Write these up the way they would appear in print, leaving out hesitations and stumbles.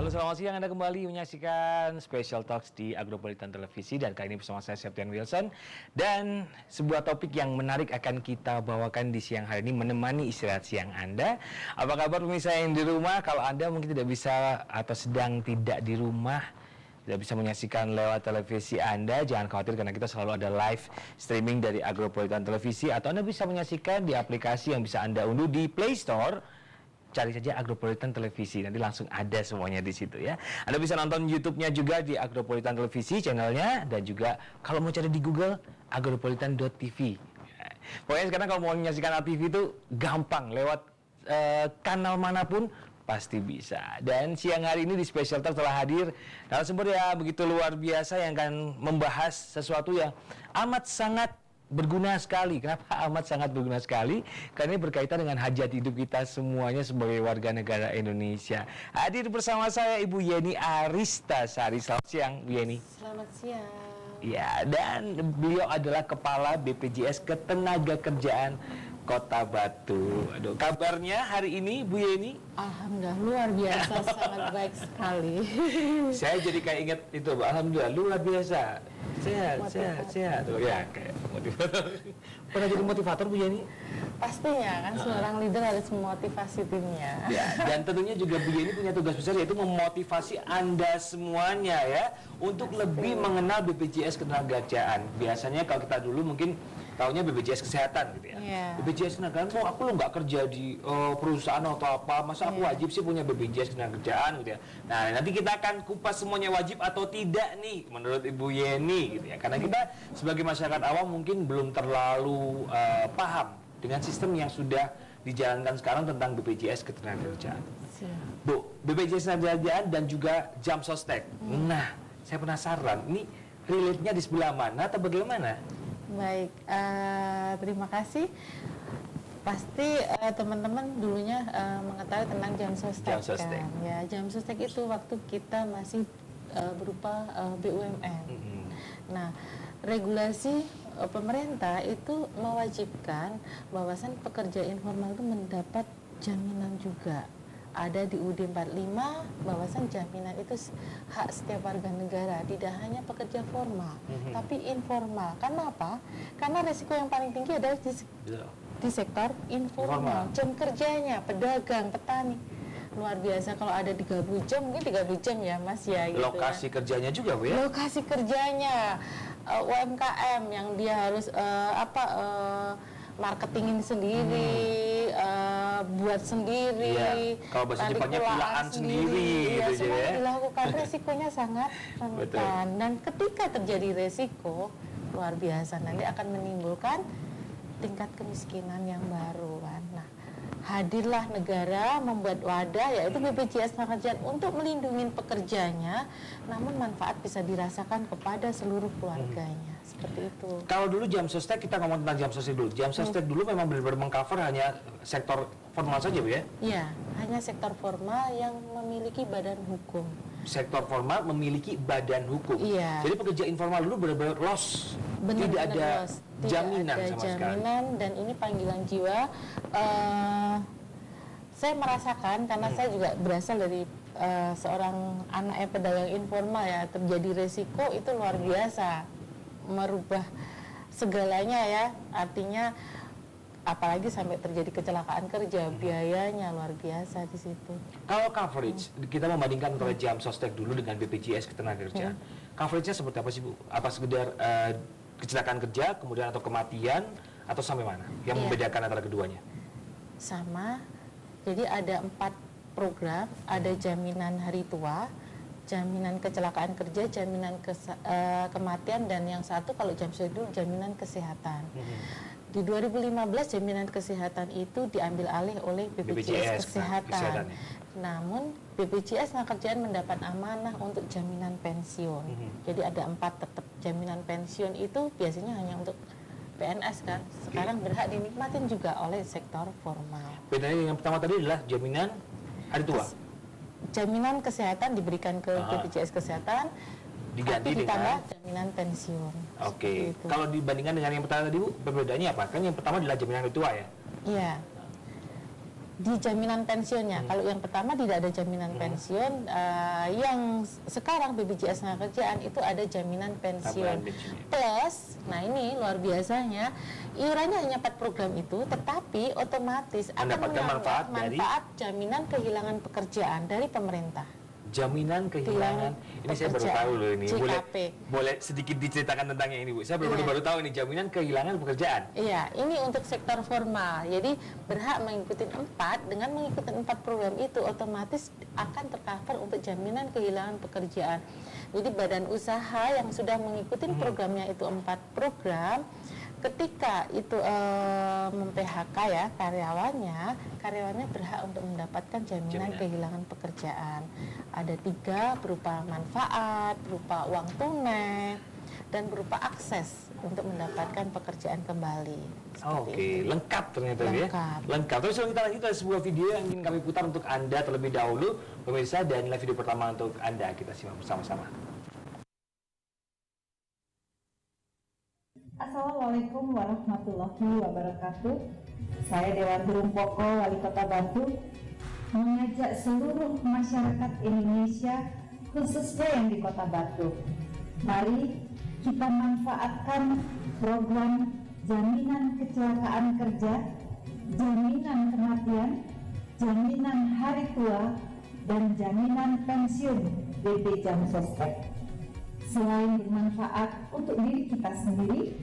Halo, selamat siang. Anda kembali menyaksikan Special Talks di Agropolitan Televisi, dan kali ini bersama saya Septian Wilson. Dan sebuah topik yang menarik akan kita bawakan di siang hari ini, menemani istirahat siang Anda. Apa kabar pemirsa yang di rumah? Kalau Anda mungkin tidak bisa atau sedang tidak di rumah, tidak bisa menyaksikan lewat televisi Anda, jangan khawatir karena kita selalu ada live streaming dari Agropolitan Televisi, atau Anda bisa menyaksikan di aplikasi yang bisa Anda unduh di Play Store. Cari saja Agropolitan Televisi, nanti langsung ada semuanya di situ ya. Anda bisa nonton YouTube-nya juga di Agropolitan Televisi channelnya, dan juga kalau mau cari di Google agropolitan.tv. Pokoknya sekarang kalau mau menyaksikan ATV itu gampang, lewat kanal manapun pasti bisa. Dan siang hari ini di Special Talk telah hadir narasumber ya begitu luar biasa yang akan membahas sesuatu yang amat sangat berguna sekali. Kenapa amat sangat berguna sekali? Karena ini berkaitan dengan hajat hidup kita semuanya sebagai warga negara Indonesia. Hadir bersama saya Ibu Yeni Aristasari. Selamat siang, Bu Yeni. Selamat siang. Ya, dan beliau adalah Kepala BPJS Ketenagakerjaan Kota Batu. Aduh, kabarnya hari ini Bu Yeni? Alhamdulillah luar biasa, sangat baik sekali. Saya jadi kayak ingat itu, alhamdulillah luar biasa. Sehat. Oh, ya, kayak motivator. Pernah jadi motivator Bu Yeni? Pastinya kan seorang leader harus memotivasi timnya. Ya, dan tentunya juga Bu Yeni punya tugas besar, yaitu memotivasi Anda semuanya ya untuk lebih mengenal BPJS Ketenagakerjaan. Biasanya kalau kita dulu mungkin taunya BPJS Kesehatan gitu ya. Yeah. BPJS Ketenagakerjaan, aku lo nggak kerja di perusahaan atau apa, masa aku wajib sih punya BPJS Ketenagakerjaan gitu ya. Nah, nanti kita akan kupas semuanya wajib atau tidak nih menurut Ibu Yeni gitu ya. Karena kita sebagai masyarakat awam mungkin belum terlalu paham dengan sistem yang sudah dijalankan sekarang tentang BPJS Ketenagakerjaan. Bu, BPJS Ketenagakerjaan dan juga Jam Sostek. Nah, saya penasaran, ini relate-nya di sebelah mana atau bagaimana? Baik, terima kasih. Pasti teman-teman dulunya mengetahui tentang jam sostek, kan? Ya, jam sostek itu waktu kita masih berupa BUMN. Nah, regulasi pemerintah itu mewajibkan bahwasan pekerja informal itu mendapat jaminan juga. Ada di UUD 45 bahwasan jaminan itu hak setiap warga negara, tidak hanya pekerja formal, tapi informal. Karena apa? Karena resiko yang paling tinggi adalah di sektor informal. Jam kerjanya, pedagang, petani. Luar biasa, kalau ada 30 jam, mungkin 30 jam ya Mas ya. Gitu lokasi kerjanya juga Bu ya? Lokasi kerjanya, UMKM yang dia harus marketingin sendiri, buat sendiri, kalau bahasa Jepangnya pilaan sendiri ya, gitu semua ya. Dilakukan, resikonya sangat rentan. Dan ketika terjadi resiko luar biasa, nanti akan menimbulkan tingkat kemiskinan yang baru kan. Nah, hadirlah negara membuat wadah yaitu BPJS Ketenagakerjaan untuk melindungi pekerjanya, namun manfaat bisa dirasakan kepada seluruh keluarganya. Seperti itu. Kalau dulu jam sostek, kita ngomong tentang jam sostek dulu. Jam sostek dulu memang benar-benar mengcover hanya sektor formal saja Bu ya? Iya, hanya sektor formal yang memiliki badan hukum. Sektor formal memiliki badan hukum. Iya. Jadi pekerja informal dulu benar-benar loss. Tidak ada jaminan sama sekali. Dan ini panggilan jiwa. Saya merasakan karena saya juga berasal dari seorang anak pedagang informal ya, terjadi resiko itu luar biasa, merubah segalanya ya. Artinya apalagi sampai terjadi kecelakaan kerja, biayanya luar biasa di situ. Kalau coverage, kita membandingkan antara jam sostek dulu dengan BPJS Ketenagakerjaan. Coverage-nya seperti apa sih Bu? Apa sekedar kecelakaan kerja, kemudian atau kematian, atau sampai mana? Yang membedakan antara keduanya? Sama. Jadi ada 4 program, ada jaminan hari tua, jaminan kecelakaan kerja, jaminan kematian, dan yang satu kalau jam sostek dulu jaminan kesehatan. Di 2015 jaminan kesehatan itu diambil alih oleh BPJS Kesehatan. Namun BPJS Ketenagakerjaan mendapat amanah untuk jaminan pensiun. Jadi ada 4 tetap. Jaminan pensiun itu biasanya hanya untuk PNS kan. Sekarang berhak dinikmatin juga oleh sektor formal. Bedanya yang pertama tadi adalah jaminan hari tua. Jaminan kesehatan diberikan ke BPJS Kesehatan, diganti ditambah jaminan pensiun. Oke. Kalau dibandingkan dengan yang pertama tadi Bu, perbedaannya apa? Kan yang pertama adalah jaminan hari tua ya? Iya. di jaminan pensiunnya. Kalau yang pertama tidak ada jaminan pensiun, yang sekarang BPJS Ketenagakerjaan itu ada jaminan pensiun. Plus, nah ini luar biasanya, iurannya hanya 4 program itu, tetapi otomatis akan mendapatkan manfaat jaminan kehilangan pekerjaan dari pemerintah. Jaminan kehilangan, ini saya baru tahu loh ini. Boleh sedikit diceritakan tentangnya ini, Bu? Saya baru tahu ini, jaminan kehilangan pekerjaan. Iya, ini untuk sektor formal. Jadi berhak mengikuti 4, dengan mengikuti 4 program itu otomatis akan tercover untuk jaminan kehilangan pekerjaan. Jadi badan usaha yang sudah mengikuti programnya itu 4 program, ketika itu mem-PHK ya karyawannya berhak untuk mendapatkan jaminan kehilangan pekerjaan. Ada 3, berupa manfaat, berupa uang tunai, dan berupa akses untuk mendapatkan pekerjaan kembali. Oke, lengkap ternyata ya. Lengkap. Terus kita lanjut ke sebuah video yang ingin kami putar untuk Anda terlebih dahulu, pemirsa, dan inilah video pertama untuk Anda. Kita simak bersama-sama. Assalamualaikum warahmatullahi wabarakatuh. Saya Dewanti Rumpoko, Wali Kota Batu, mengajak seluruh masyarakat Indonesia, khususnya yang di Kota Batu. Mari kita manfaatkan program jaminan kecelakaan kerja, jaminan kematian, jaminan hari tua, dan jaminan pensiun BP Jam Sostek. Selain bermanfaat untuk diri kita sendiri,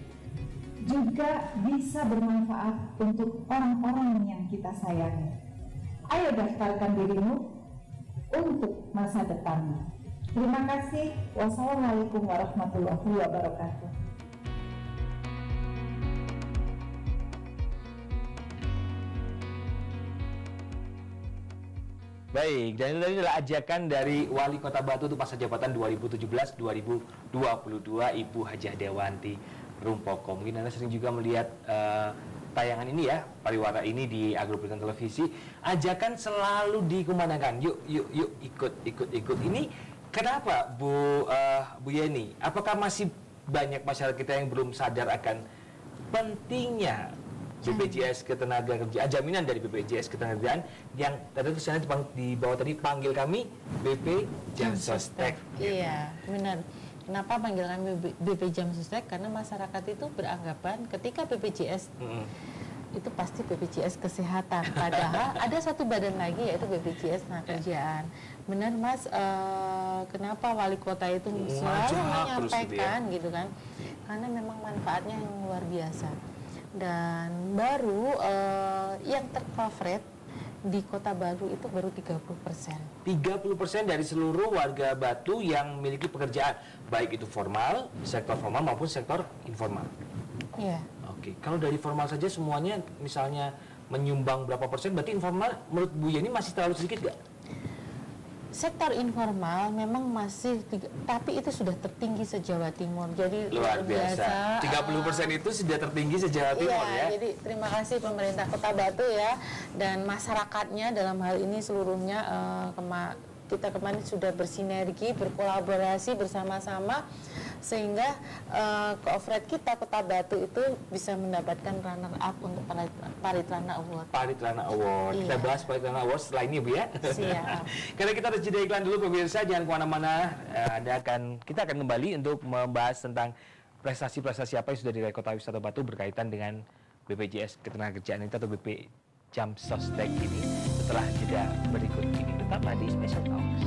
juga bisa bermanfaat untuk orang-orang yang kita sayangi. Ayo daftarkan dirimu untuk masa depanmu. Terima kasih. Wassalamualaikum warahmatullahi wabarakatuh. Baik, dan ini adalah ajakan dari Wali Kota Batu untuk masa jabatan 2017-2022, Ibu Hajah Dewanti Rumpoko. Mungkin Anda sering juga melihat tayangan ini ya, pariwara ini di Agropolitan Televisi. Ajakan selalu dikumandangkan, yuk ikut. Ini kenapa Bu Yeni? Apakah masih banyak masyarakat kita yang belum sadar akan pentingnya BPJS Ketenagakerjaan, jaminan dari BPJS Ketenagakerjaan yang tadi tulisannya di bawah tadi, panggil kami BP Jam Sostek. Iya, benar. Kenapa panggil kami BP Jam Sostek? Karena masyarakat itu beranggapan ketika BPJS itu pasti BPJS Kesehatan. Padahal ada satu badan lagi yaitu BPJS Ketenagakerjaan. Benar Mas, kenapa wali kota itu selalu menyampaikan gitu kan? Karena memang manfaatnya yang luar biasa. Dan baru yang tercovered di Kota Batu itu baru 30%. 30% dari seluruh warga Batu yang memiliki pekerjaan, baik itu formal, sektor formal maupun sektor informal. Iya. Oke, kalau dari formal saja semuanya misalnya menyumbang berapa persen, berarti informal menurut Bu Yeni masih terlalu sedikit nggak? Sektor informal memang masih, tapi itu sudah tertinggi se-Jawa Timur. Jadi luar biasa. 30% itu sudah tertinggi se-Jawa Timur ya. Jadi terima kasih pemerintah Kota Batu ya, dan masyarakatnya dalam hal ini seluruhnya kita kemarin sudah bersinergi, berkolaborasi bersama-sama sehingga Coopred kita Kota Batu itu bisa mendapatkan runner up untuk Paritrana Award. Paritrana Award. Iya. Kita bahas Paritrana Award setelah ini, Bu ya. Siap. Karena kita harus jeda iklan dulu pemirsa, jangan kemana-mana. Kita akan kembali untuk membahas tentang prestasi-prestasi apa yang sudah diraih Kota Wisata Batu berkaitan dengan BPJS Ketenagakerjaan itu atau BP Jam Sostek ini setelah jeda berikut ini. Tetaplah di Special Talks.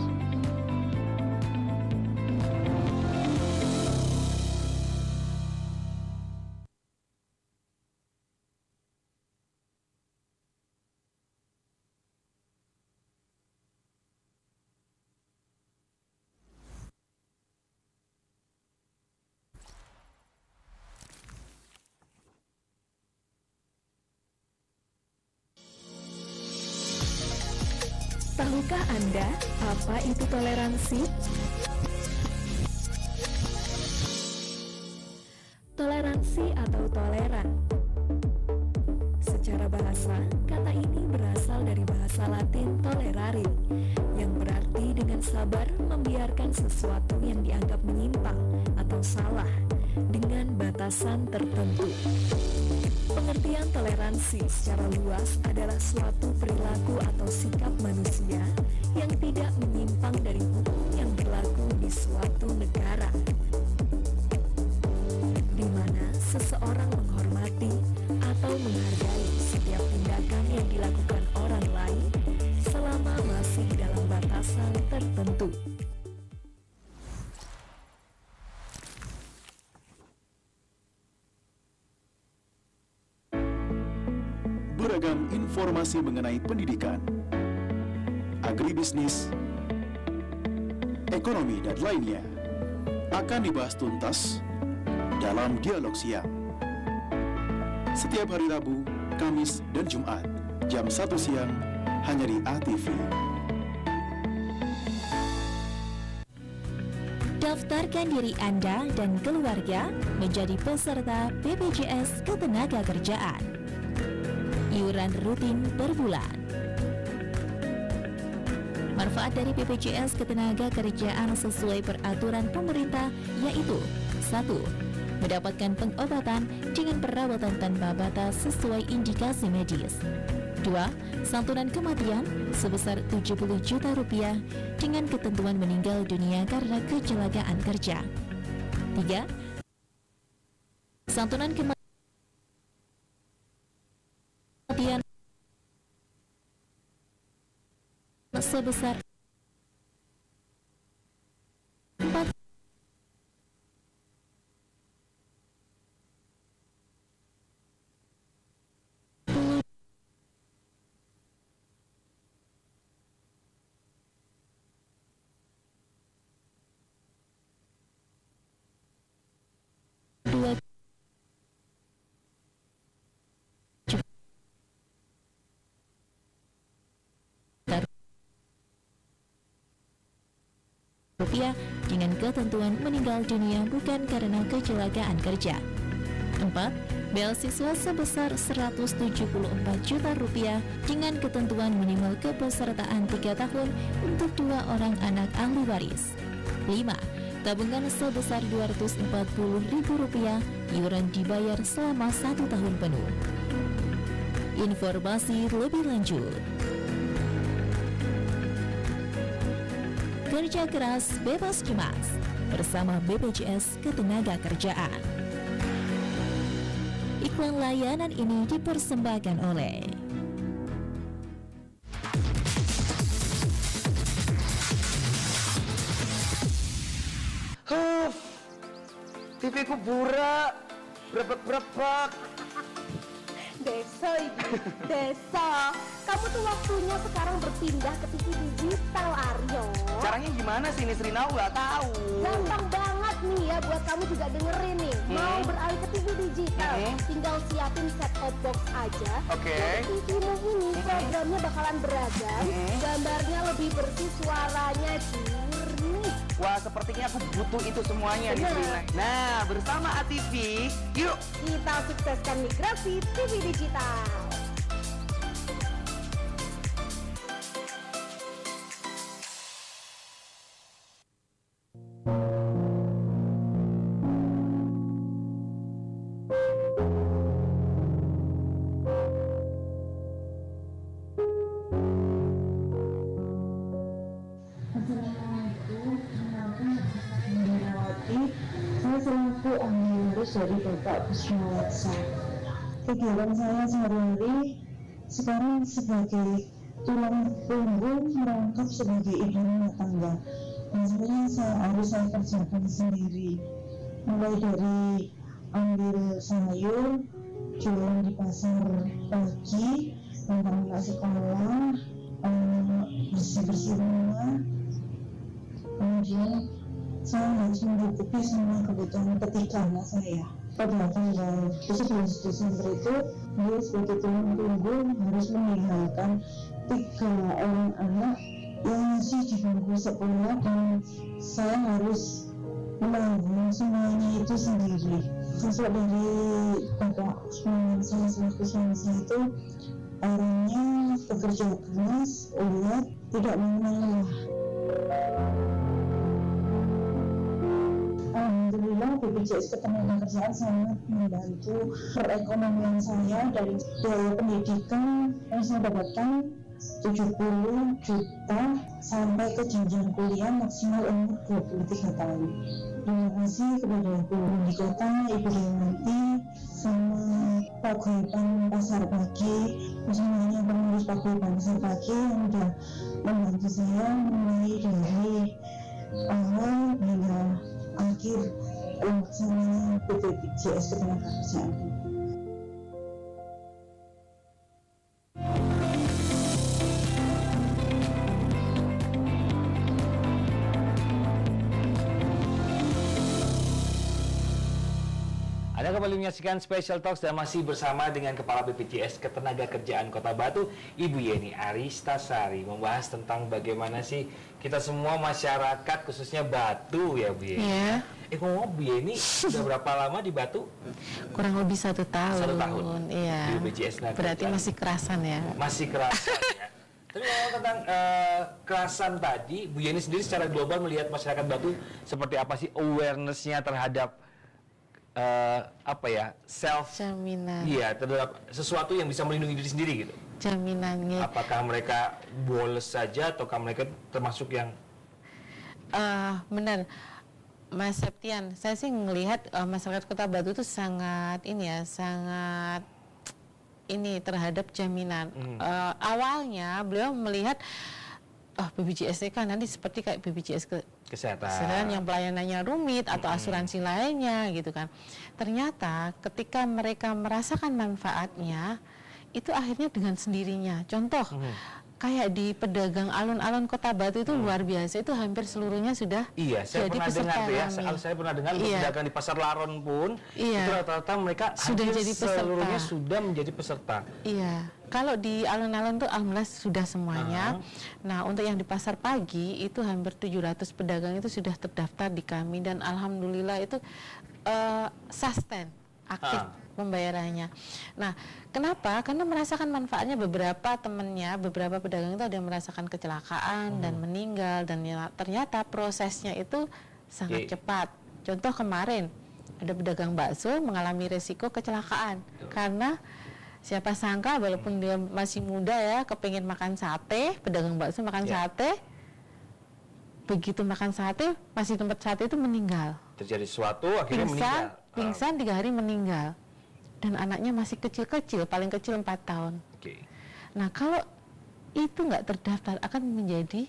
Tahukah Anda apa itu toleransi? Toleransi atau toleran. Secara bahasa, kata ini berasal dari bahasa Latin tolerare, yang berarti dengan sabar membiarkan sesuatu yang dianggap menyimpang atau salah dengan batasan tertentu. Pengertian toleransi secara luas adalah suatu perilaku atau sikap manusia yang tidak menyimpang dari hukum yang berlaku di suatu negara, di mana seseorang menghormati atau menghargai setiap tindakan yang dilakukan orang lain selama masih dalam batasan tertentu. Beragam informasi mengenai pendidikan, agribisnis, ekonomi, dan lainnya akan dibahas tuntas dalam Dialog Siang. Setiap hari Rabu, Kamis, dan Jumat, jam 1 siang, hanya di ATV. Daftarkan diri Anda dan keluarga menjadi peserta BPJS Ketenagakerjaan. Iuran rutin per bulan. Manfaat dari BPJS Ketenagakerjaan sesuai peraturan pemerintah yaitu 1. Mendapatkan pengobatan dengan perawatan tanpa batas sesuai indikasi medis. 2. Santunan kematian sebesar 70 juta rupiah dengan ketentuan meninggal dunia karena kecelakaan kerja. 3. Santunan kematian sebesar 4 rupiah dengan ketentuan meninggal dunia bukan karena kecelakaan kerja. 4. Beasiswa sebesar 174 juta rupiah dengan ketentuan minimal kepesertaan 3 tahun untuk 2 orang anak ahli waris. 5. Tabungan sebesar 240 ribu rupiah, iuran dibayar selama 1 tahun penuh. Informasi lebih lanjut. Kerja keras bebas cemas bersama BPJS Ketenagakerjaan. Iklan layanan ini dipersembahkan oleh TV ku pura berepek-berepek. Desa ibu, desa. Kamu tuh waktunya sekarang berpindah ke TV digital, Aryo. Caranya gimana sih, Miss Rina? Nggak tahu. Gampang banget nih ya buat kamu juga dengerin nih. Mau beralih ke TV digital, tinggal siapin set-top box aja. Oke. TV-mu ini programnya bakalan beragam, gambarnya lebih bersih, suaranya jernih. Wah, sepertinya aku butuh itu semuanya, Miss Rina. Nah, bersama ATV, yuk kita sukseskan migrasi TV digital. Saya selaku ahli waris dari Bapak Busmawatsa. Kegiatan saya sehari-hari sekarang sebagai tulang punggung merangkap sebagai ibu rumah tangga. Dan sebenarnya saya kerjakan sendiri. Mulai dari ambil sayur, jualan di pasar pagi, anak sekolah, bersih-bersih rumah. Kemudian saya harus mencukupi semua kebutuhan ketika anak saya. Pada tanggal 11 Desember itu, dia sebagai tulang punggung harus meninggalkan 3 orang anak yang masih di bangku sekolah dan saya harus menanggung semuanya itu sendiri. Sosok dari Bapak saya selaku suami saya itu orangnya bekerja keras, ulet, tidak mengalah. Alhamdulillah BPJS Ketenagakerjaan sangat membantu perekonomian saya dari biaya pendidikan yang saya dapatkan 70 juta sampai ke jenjang kuliah maksimal umur 23 tahun. Terima kasih kepada Ibu Wali Kota, Ibu Dewanti, sama paguyuban pasar pagi, khususnya pengurus paguyuban pasar pagi yang sudah membantu saya mulai dari awal hingga akhir pelaksanaan BPJS Ketenagakerjaan. Anda kembali menyaksikan Special Talks dan masih bersama dengan Kepala BPJS Ketenagakerjaan Kota Batu, Ibu Yeni Aristasari, membahas tentang bagaimana sih kita semua masyarakat khususnya Batu ya Bu Yeni. Ya. Ngomong Bu Yeni sudah berapa lama di Batu? Kurang lebih 1 tahun. 1 tahun. Iya. Di BPJS Berarti masih kerasan ya. Masih kerasan ya. Tapi kalau tentang kerasan tadi, Bu Yeni sendiri secara global melihat masyarakat Batu seperti apa sih awareness-nya terhadap self Jaminan. Iya, terhadap sesuatu yang bisa melindungi diri sendiri gitu. Jaminannya. Apakah mereka boles saja ataukah mereka termasuk yang benar, Mas Septian. Saya sih melihat masyarakat Kota Batu itu sangat terhadap jaminan. Awalnya beliau melihat BPJS kan nanti seperti kayak BPJS Kesehatan yang pelayanannya rumit atau asuransi lainnya gitu kan. Ternyata ketika mereka merasakan manfaatnya itu akhirnya dengan sendirinya. Contoh kayak di pedagang alun-alun Kota Batu itu luar biasa, itu hampir seluruhnya sudah saya jadi pernah peserta dengar tuh ya. kami. Saya pernah dengar pedagang di Pasar Laron pun itu rata-rata mereka sudah hampir jadi peserta. seluruhnya sudah menjadi peserta. Iya, kalau di alun-alun tuh alhamdulillah sudah semuanya. Nah, untuk yang di pasar pagi itu hampir 700 pedagang itu sudah terdaftar di kami dan alhamdulillah itu sustain, aktif pembayarannya. Nah, kenapa? Karena merasakan manfaatnya. Beberapa pedagang itu ada yang merasakan kecelakaan dan meninggal, dan ternyata prosesnya itu sangat cepat. Contoh kemarin ada pedagang bakso mengalami resiko kecelakaan karena siapa sangka walaupun dia masih muda ya, kepingin makan sate, pedagang bakso makan sate, begitu makan sate, masih tempat sate itu meninggal. Terjadi sesuatu akhirnya meninggal. Pingsan 3 hari meninggal. Dan anaknya masih kecil-kecil, paling kecil 4 tahun. Nah, kalau itu nggak terdaftar akan menjadi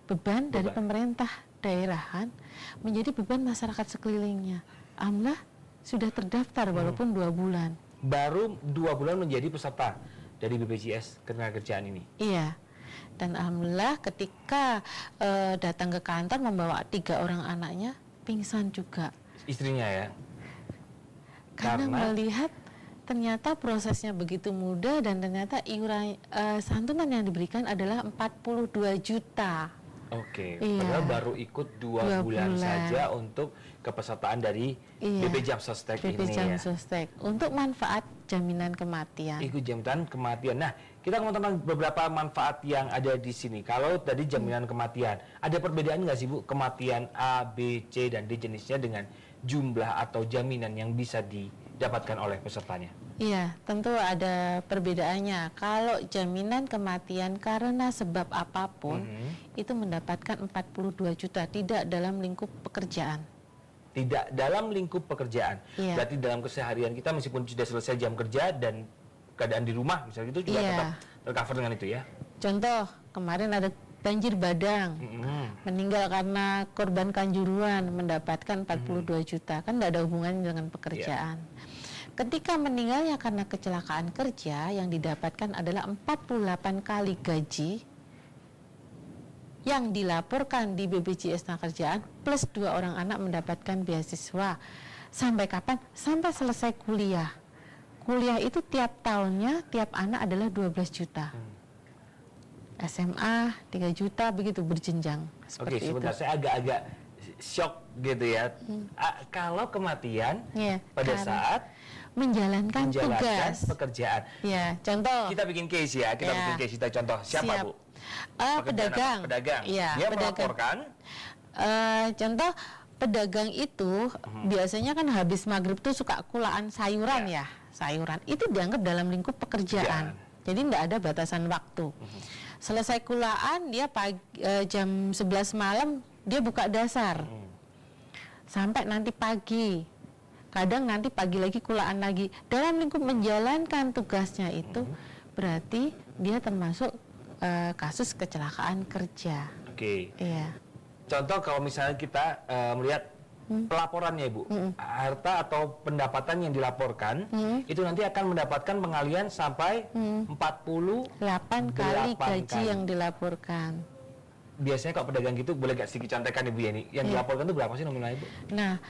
beban dari pemerintah daerahan, menjadi beban masyarakat sekelilingnya. Alhamdulillah sudah terdaftar walaupun 2 bulan. Baru 2 bulan menjadi peserta dari BPJS Ketenagakerjaan ini. Iya. Dan alhamdulillah ketika datang ke kantor membawa 3 orang anaknya, pingsan juga. Istrinya ya? Karena melihat ternyata prosesnya begitu mudah dan ternyata iuran santunan yang diberikan adalah 42 juta. Padahal baru ikut 2 bulan saja untuk kepesertaan dari BP Jam Sostek ini ya. Untuk manfaat jaminan kematian. Ikut jaminan kematian. Nah, kita ngomong tentang beberapa manfaat yang ada di sini. Kalau tadi jaminan kematian, ada perbedaan nggak sih Bu, kematian A, B, C, dan D jenisnya dengan jumlah atau jaminan yang bisa didapatkan oleh pesertanya? Iya, tentu ada perbedaannya. Kalau jaminan kematian karena sebab apapun, itu mendapatkan 42 juta, tidak dalam lingkup pekerjaan. Tidak dalam lingkup pekerjaan. Berarti dalam keseharian kita meskipun sudah selesai jam kerja dan keadaan di rumah, misalnya itu juga tetap tercover dengan itu ya? Contoh, kemarin ada banjir bandang, meninggal karena korban kanjuruhan, mendapatkan 42 juta, kan tidak ada hubungannya dengan pekerjaan. Ketika meninggalnya karena kecelakaan kerja, yang didapatkan adalah 48 kali gaji yang dilaporkan di BPJS Ketenagakerjaan plus 2 orang anak mendapatkan beasiswa. Sampai kapan? Sampai selesai kuliah. Kuliah itu tiap tahunnya, tiap anak adalah 12 juta. SMA 3 juta, begitu berjenjang. Oke, sebentar, saya agak-agak shock gitu ya. Kalau kematian pada saat menjalankan tugas pekerjaan. Ya, contoh. Kita bikin case ya, bikin case, kita contoh. Siapa Bu? Pedagang. Pedagang. Ya, dia melaporkan. Contoh pedagang itu biasanya kan habis maghrib tuh suka kulaan sayuran ya, sayuran itu dianggap dalam lingkup pekerjaan. Jadi tidak ada batasan waktu. Selesai kulaan dia jam 11 malam dia buka dasar sampai nanti pagi. Kadang nanti pagi lagi kulaan lagi. Dalam lingkup menjalankan tugasnya itu berarti dia termasuk kasus kecelakaan kerja. Oke. Iya. Contoh kalau misalnya kita melihat pelaporannya Ibu, harta atau pendapatan yang dilaporkan itu nanti akan mendapatkan pengalian sampai 8 kali gaji yang dilaporkan. Biasanya kalau pedagang gitu boleh gak sedikit contekan Ibu ya ini? Yang dilaporkan itu berapa sih nominalnya Ibu? Nah,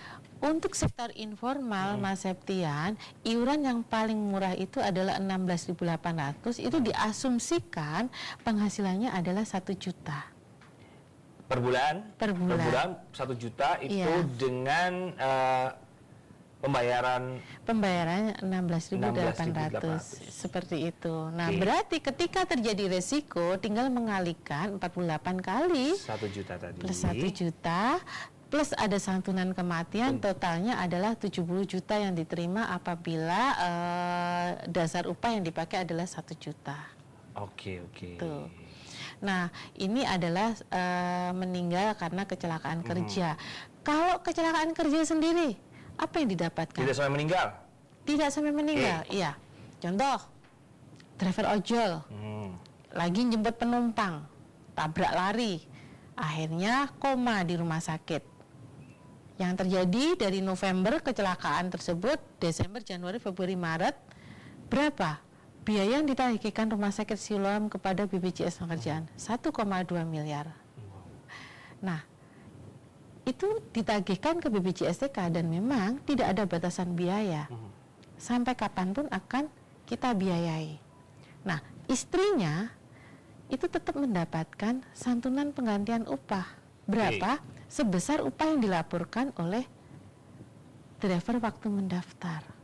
untuk sektor informal Mas Septian, iuran yang paling murah itu adalah 16.800, itu diasumsikan penghasilannya adalah 1 juta. Per bulan? Per bulan 1 juta itu dengan pembayarannya 16.800 seperti itu. Nah, berarti ketika terjadi resiko tinggal mengalihkan 48 kali 1 juta tadi. Plus 1 juta plus ada santunan kematian, totalnya adalah 70 juta yang diterima apabila dasar upah yang dipakai adalah 1 juta. Oke. Tuh. Nah, ini adalah meninggal karena kecelakaan kerja. Kalau kecelakaan kerja sendiri, apa yang didapatkan? Tidak sampai meninggal? Tidak sampai meninggal, iya. Contoh, driver ojol, lagi jemput penumpang, tabrak lari, akhirnya koma di rumah sakit. Yang terjadi dari November kecelakaan tersebut, Desember, Januari, Februari, Maret, berapa? Biaya yang ditagihkan Rumah Sakit Siloam kepada BPJS Ketenagakerjaan 1,2 miliar. Nah, itu ditagihkan ke BPJSTK dan memang tidak ada batasan biaya. Sampai kapanpun akan kita biayai. Nah, istrinya itu tetap mendapatkan santunan penggantian upah. Berapa? Sebesar upah yang dilaporkan oleh driver waktu mendaftar.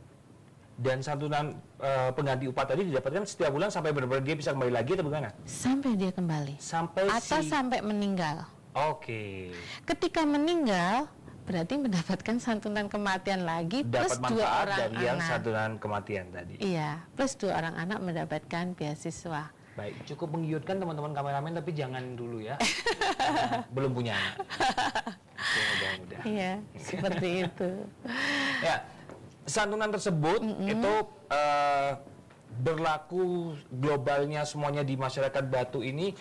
Dan santunan pengganti upah tadi didapatkan setiap bulan sampai benar-benar dia bisa kembali lagi atau bagaimana? Sampai dia kembali. Sampai meninggal. Oke. Ketika meninggal berarti mendapatkan santunan kematian lagi plus 2 orang dari yang anak. santunan kematian tadi. Iya, plus 2 orang anak mendapatkan beasiswa. Baik, cukup menggiurkan teman-teman kameramen tapi jangan dulu ya. Belum punya anak. Oke, mudah-mudah. Iya, seperti itu. Ya. Santunan tersebut itu berlaku globalnya semuanya di masyarakat Batu ini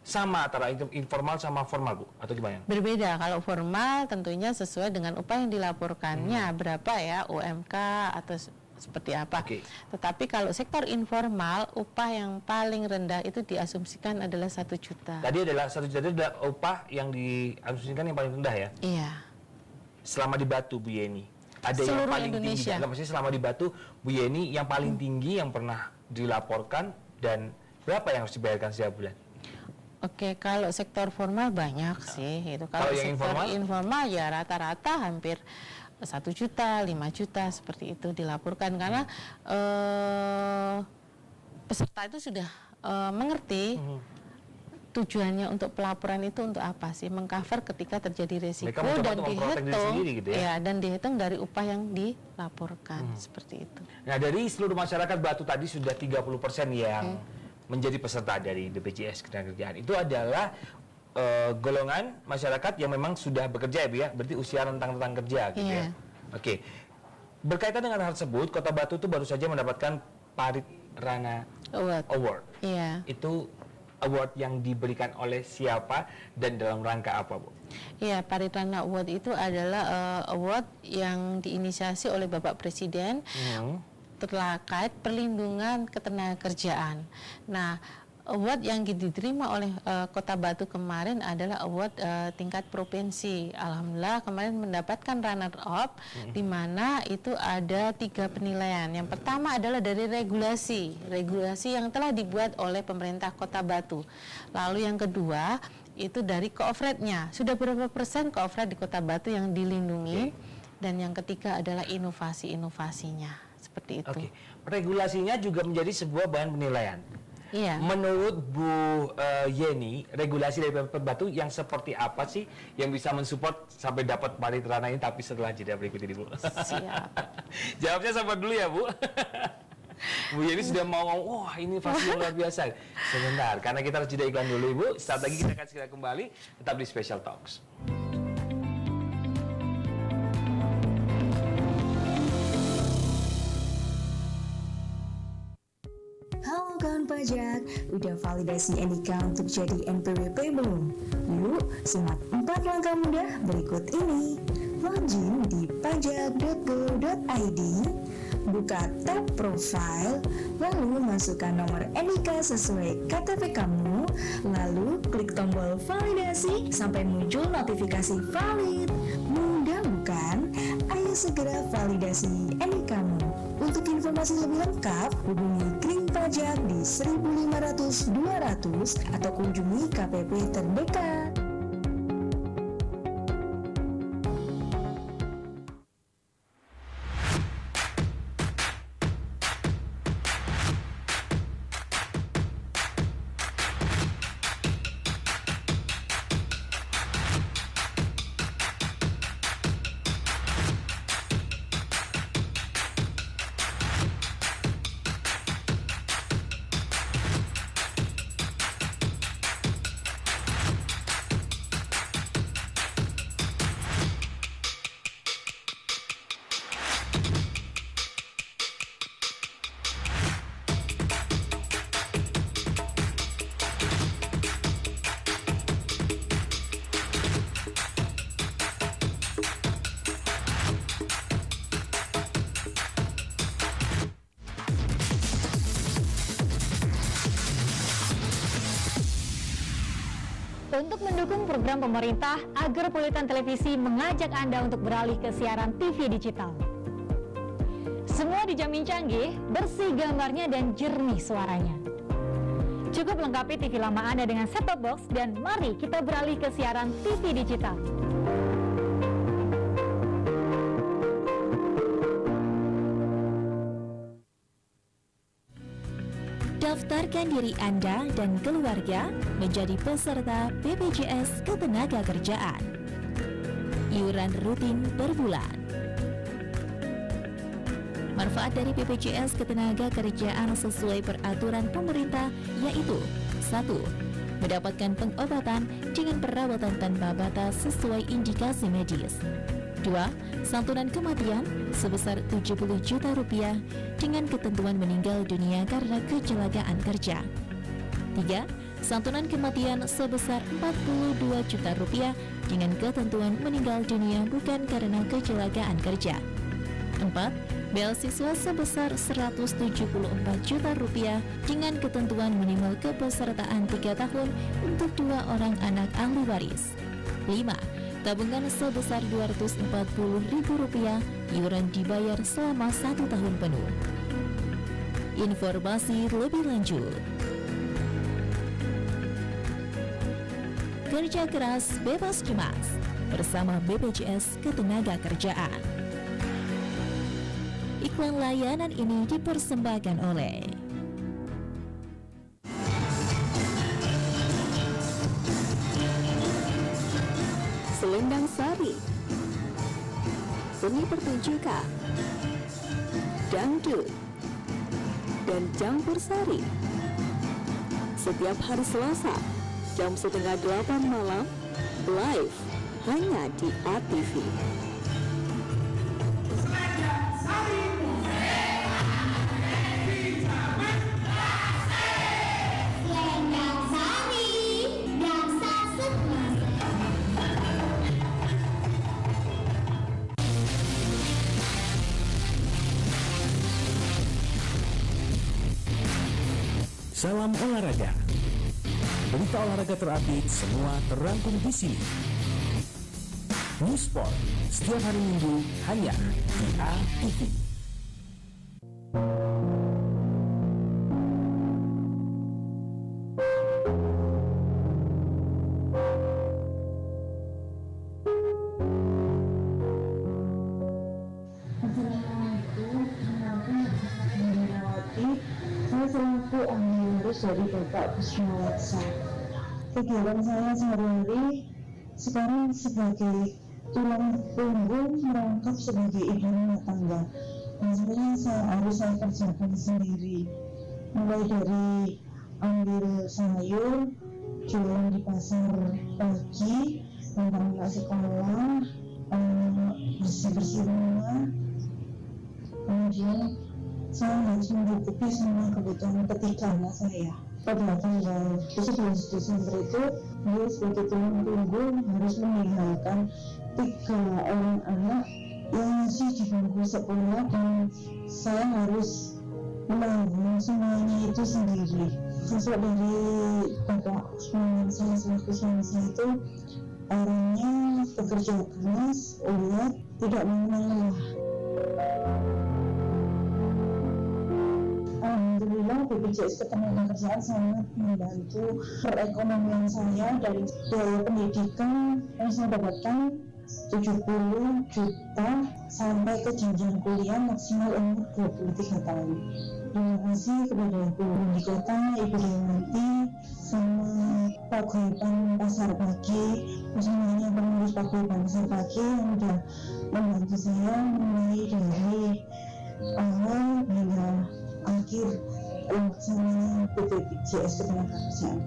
sama antara informal sama formal Bu atau gimana? Berbeda. Kalau formal tentunya sesuai dengan upah yang dilaporkannya berapa ya UMK atau seperti apa. Tetapi kalau sektor informal upah yang paling rendah itu diasumsikan adalah 1 juta. Tadi adalah 1 juta itu adalah upah yang diasumsikan yang paling rendah ya? Iya. Selama di Batu Bu Yeni. Ada seluruh yang paling Indonesia. tinggi, maksudnya selama di Batu, Bu Yeni yang paling tinggi yang pernah dilaporkan dan berapa yang harus dibayarkan setiap bulan? Oke, kalau sektor formal banyak sih itu. Kalau yang sektor informal ya rata-rata hampir 1 juta, 5 juta seperti itu dilaporkan karena peserta itu sudah mengerti tujuannya untuk pelaporan itu untuk apa sih? Mengcover ketika terjadi resiko dan dihitung gitu ya? Dan dihitung dari upah yang dilaporkan seperti itu. Nah, dari seluruh masyarakat Batu tadi sudah 30% yang menjadi peserta dari BPJS Ketenagakerjaan. Itu adalah golongan masyarakat yang memang sudah bekerja ya Bu ya, berarti usia rentang kerja gitu ya. Oke. Berkaitan dengan hal tersebut, Kota Batu itu baru saja mendapatkan Paritrana Award. Iya. Itu award yang diberikan oleh siapa dan dalam rangka apa Bu? Iya, Paritrana Award itu adalah award yang diinisiasi oleh Bapak Presiden terkait perlindungan ketenagakerjaan. Nah, award yang diterima oleh Kota Batu kemarin adalah award tingkat provinsi. Alhamdulillah kemarin mendapatkan runner up di mana itu ada 3 penilaian. Yang pertama adalah dari regulasi yang telah dibuat oleh pemerintah Kota Batu. Lalu yang kedua itu dari coverage-nya. Sudah berapa persen coverage di Kota Batu yang dilindungi? Dan yang ketiga adalah inovasi-inovasinya. Seperti itu. Regulasinya juga menjadi sebuah bahan penilaian. Iya. Menurut Bu Yeni, regulasi dari Pemkot Batu yang seperti apa sih yang bisa mensupport sampai dapat paritrana ini? Tapi setelah jeda berikut ini, Bu. Siap. Jawabnya sama dulu ya, Bu. Bu Yeni sudah mau ngomong, wah ini pasti yang luar biasa. Sebentar, karena kita harus jeda iklan dulu, Ibu. Saat lagi kita akan segera kembali, tetap di Special Talks. Halo kawan pajak, udah validasi NIK untuk jadi NPWP belum? Yuk, simak 4 langkah mudah berikut ini. Login di pajak.go.id, buka tab profile, lalu masukkan nomor NIK sesuai KTP kamu, lalu klik tombol validasi sampai muncul notifikasi valid. Mudah bukan? Ayo segera validasi NIK kamu. Untuk informasi lebih lengkap, hubungi Kring Pajak di 1500 200 atau kunjungi KPP terdekat. Untuk mendukung program pemerintah, Agropolitan Televisi mengajak Anda untuk beralih ke siaran TV digital. Semua dijamin canggih, bersih gambarnya dan jernih suaranya. Cukup lengkapi TV lama Anda dengan set-top box dan mari kita beralih ke siaran TV digital. Daftarkan diri Anda dan keluarga menjadi peserta BPJS Ketenagakerjaan. Iuran rutin per bulan. Manfaat dari BPJS Ketenagakerjaan sesuai peraturan pemerintah yaitu 1. Mendapatkan pengobatan dengan perawatan tanpa batas sesuai indikasi medis. 2. Santunan kematian sebesar 70 juta rupiah dengan ketentuan meninggal dunia karena kecelakaan kerja. 3. Santunan kematian sebesar 42 juta rupiah dengan ketentuan meninggal dunia bukan karena kecelakaan kerja. 4. Beasiswa sebesar 174 juta rupiah dengan ketentuan minimal kepesertaan 3 tahun untuk 2 orang anak ahli waris. 5. Tabungan sebesar Rp240.000, iuran dibayar selama 1 tahun penuh. Informasi lebih lanjut. Kerja keras bebas cemas bersama BPJS Ketenagakerjaan. Iklan layanan ini dipersembahkan oleh Selendang Sari, seni pertunjukan, dangdut, dan campur sari. Setiap hari Selasa, jam 7:30 malam, live hanya di ATV. Salam olahraga. Berita olahraga terupdate semua terangkum di sini. News Sport setiap hari Minggu hanya di ATV. Saya selaku anggota terus dari Bapak Kusmawatsa. Kegiatan saya sehari-hari sekarang sebagai tulang punggung merangkap sebagai ibu rumah tangga. Dan sebenarnya saya kerjakan sendiri, mulai dari ambil sayur, jualan di pasar pagi, anak sekolah, bersih-bersih rumah, kemudian saya harus mencukupi semua kebutuhan ketiga anak saya. Pada tanggal 17 Desember itu, dia sebagai tulang punggung harus meninggalkan 3 orang anak yang masih di bangku sekolah, dan saya harus menanggung semuanya itu sendiri. Sosok dari Bapak saya selaku suami saya itu orangnya bekerja keras, ulet, tidak mengalah. Alhamdulillah BPJS Ketenagakerjaan sangat membantu perekonomian saya dari biaya pendidikan yang saya dapatkan 70 juta sampai ke jenjang kuliah maksimal umur 23 tahun. Terima kasih kepada Ibu Wali Kota, Ibu Dewanti, sama paguyuban pasar pagi, semuanya pengurus paguyuban pasar pagi yang sudah membantu saya mulai dari awal hingga akhir pelaksanaan BPJS Ketenagakerjaan.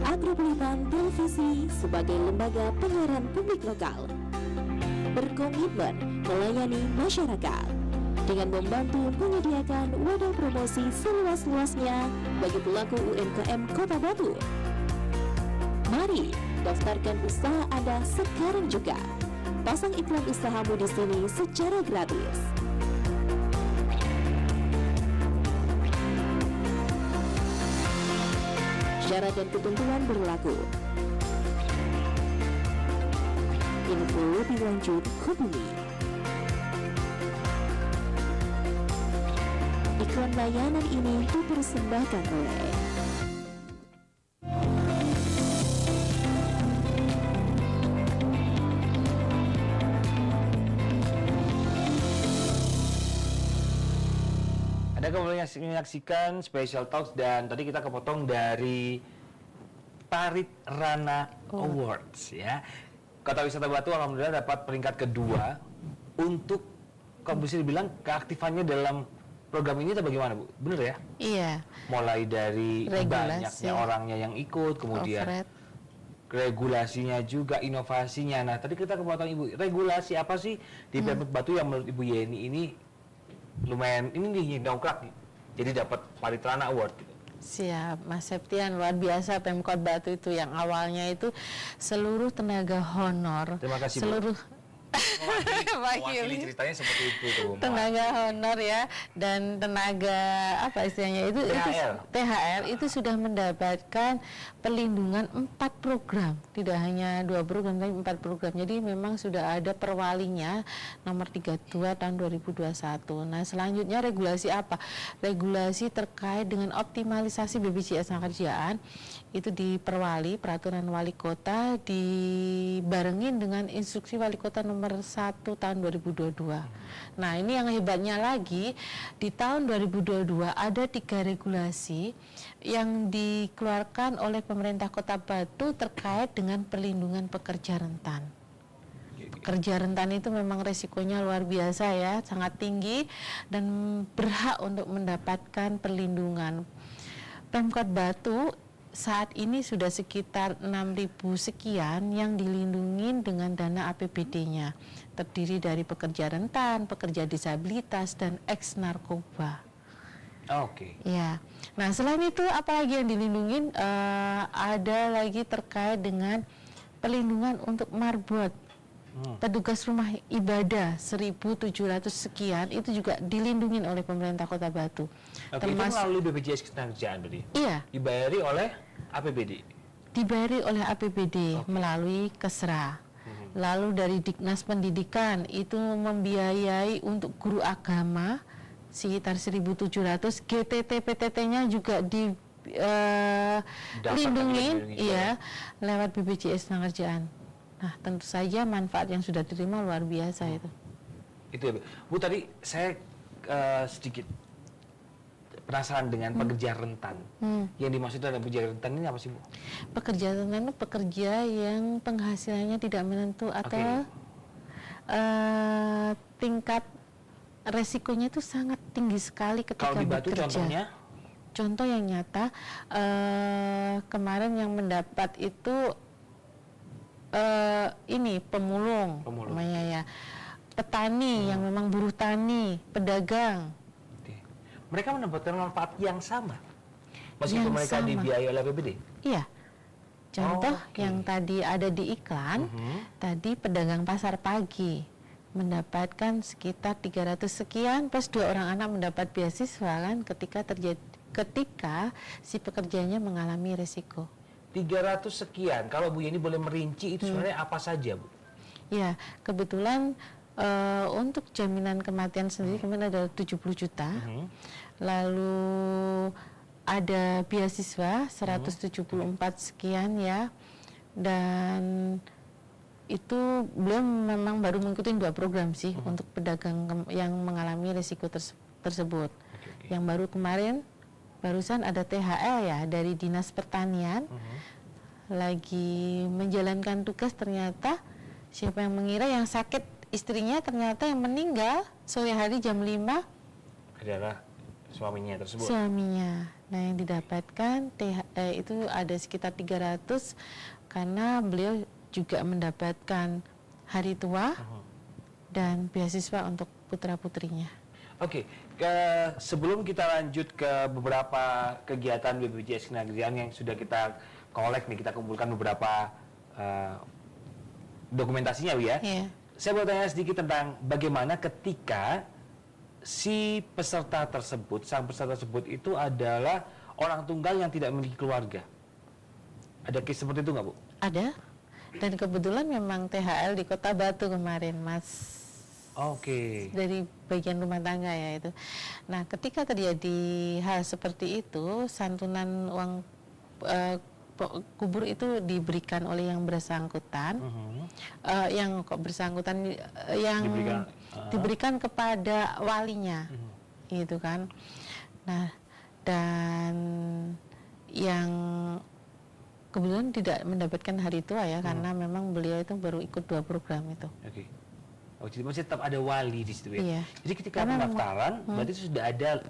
Agropolitan Televisi sebagai lembaga penyiaran publik lokal berkomitmen melayani masyarakat dengan membantu menyediakan wadah promosi seluas-luasnya bagi pelaku UMKM Kota Batu. Mari daftarkan usaha Anda sekarang juga. Pasang iklan usahamu di sini secara gratis. Syarat dan ketentuan berlaku. Info lebih lanjut hubungi. Iklan layanan ini dipersembahkan oleh Anda kembali menyaksikan Special Talks, dan tadi kita kepotong dari Parit Rana Awards ya. Kota Wisata Batu alhamdulillah dapat peringkat kedua untuk, kalau bisa dibilang keaktifannya dalam program ini atau bagaimana Bu? Bener ya? Iya. Mulai dari banyaknya orangnya yang ikut, kemudian regulasinya juga, inovasinya. Nah tadi kita kepotong Ibu, regulasi apa sih di Pemkot Batu yang menurut Ibu Yeni ini lumayan ini nih dongkrak nih, jadi dapat Parit Rana Award gitu. Siap, Mas Septian, luar biasa Pemkot Batu itu yang awalnya itu seluruh tenaga honor. Terima kasih seluruh mewakili ceritanya seperti itu tuh. Tenaga honor ya, dan tenaga apa istilahnya itu THR itu sudah mendapatkan perlindungan 4 program, tidak hanya 2 program tapi 4 program. Jadi memang sudah ada perwalinya nomor 32 tahun 2021. Nah selanjutnya regulasi apa? Regulasi terkait dengan optimalisasi BPJS Ketenagakerjaan itu di Perwali, peraturan wali kota dibarengin dengan instruksi wali kota nomor 1 tahun 2022. Nah ini yang hebatnya lagi, di tahun 2022 ada 3 regulasi yang dikeluarkan oleh pemerintah Kota Batu terkait dengan perlindungan pekerja rentan. Pekerja rentan itu memang resikonya luar biasa ya, sangat tinggi dan berhak untuk mendapatkan perlindungan. Pemkot Batu saat ini sudah sekitar 6.000 sekian yang dilindungi dengan dana APBD-nya, terdiri dari pekerja rentan, pekerja disabilitas, dan ex-narkoba. Oke. Ya. Nah selain itu apalagi yang dilindungi? Ada lagi terkait dengan perlindungan untuk marbot. Petugas rumah ibadah 1.700 sekian itu juga dilindungi oleh pemerintah Kota Batu. Oke, itu melalui BPJS Ketenagakerjaan berarti? Iya. Dibayari oleh APBD? Dibayari oleh APBD melalui Kesra. Lalu dari Dinas Pendidikan itu membiayai untuk guru agama sekitar 1.700, GTT PTT-nya juga dilindungi ya lewat BPJS Ketenagakerjaan. Nah, tentu saja manfaat yang sudah diterima luar biasa itu. Itu ya, Bu. Tadi saya sedikit penasaran dengan pekerja rentan. Yang dimaksud adalah pekerja rentan ini apa sih, Bu? Pekerja rentan itu pekerja yang penghasilannya tidak menentu atau tingkat resikonya itu sangat tinggi sekali ketika Kalau di Batu bekerja. contohnya? Contoh yang nyata, kemarin yang mendapat itu ini pemulung. Namanya ya, petani yang memang buruh tani, pedagang. Mereka mendapatkan manfaat yang sama meskipun mereka dibiayai oleh APBD? Iya. Contoh yang tadi ada di iklan, tadi pedagang pasar pagi mendapatkan sekitar 300 sekian plus 2 orang anak mendapat beasiswa kan ketika si pekerjanya mengalami resiko. 300 sekian. Kalau Bu Yeni boleh merinci itu sebenarnya apa saja, Bu? Ya, kebetulan untuk jaminan kematian sendiri kemarin ada 70 juta. Lalu ada beasiswa 174 sekian ya. Dan itu belum memang baru mengikuti 2 program sih untuk pedagang yang mengalami risiko tersebut. Yang baru kemarin barusan ada THL ya dari Dinas Pertanian. Lagi menjalankan tugas ternyata siapa yang mengira yang sakit istrinya ternyata yang meninggal sore hari jam 5 adalah suaminya tersebut. Suaminya. Nah, yang didapatkan itu ada sekitar 300 karena beliau juga mendapatkan hari tua dan beasiswa untuk putra-putrinya. Oke, sebelum kita lanjut ke beberapa kegiatan BPJS Ketenagakerjaan yang sudah kita kolek nih, kita kumpulkan beberapa dokumentasinya, Bu ya. Yeah. Saya mau tanya sedikit tentang bagaimana ketika si peserta tersebut, sang peserta tersebut itu adalah orang tunggal yang tidak memiliki keluarga. Ada case seperti itu nggak, Bu? Ada. Dan kebetulan memang THL di Kota Batu kemarin, Mas. Oke. Dari bagian rumah tangga ya itu. Nah, ketika terjadi hal seperti itu, santunan uang kubur itu diberikan oleh yang bersangkutan, yang kok bersangkutan yang diberikan kepada walinya, gitu kan. Nah, dan yang kebetulan tidak mendapatkan hari tua ya, karena memang beliau itu baru ikut 2 program itu. Oke. Oh, jadi masih tetap ada wali di situ ya. Iya. Jadi ketika pendaftaran, berarti sudah ada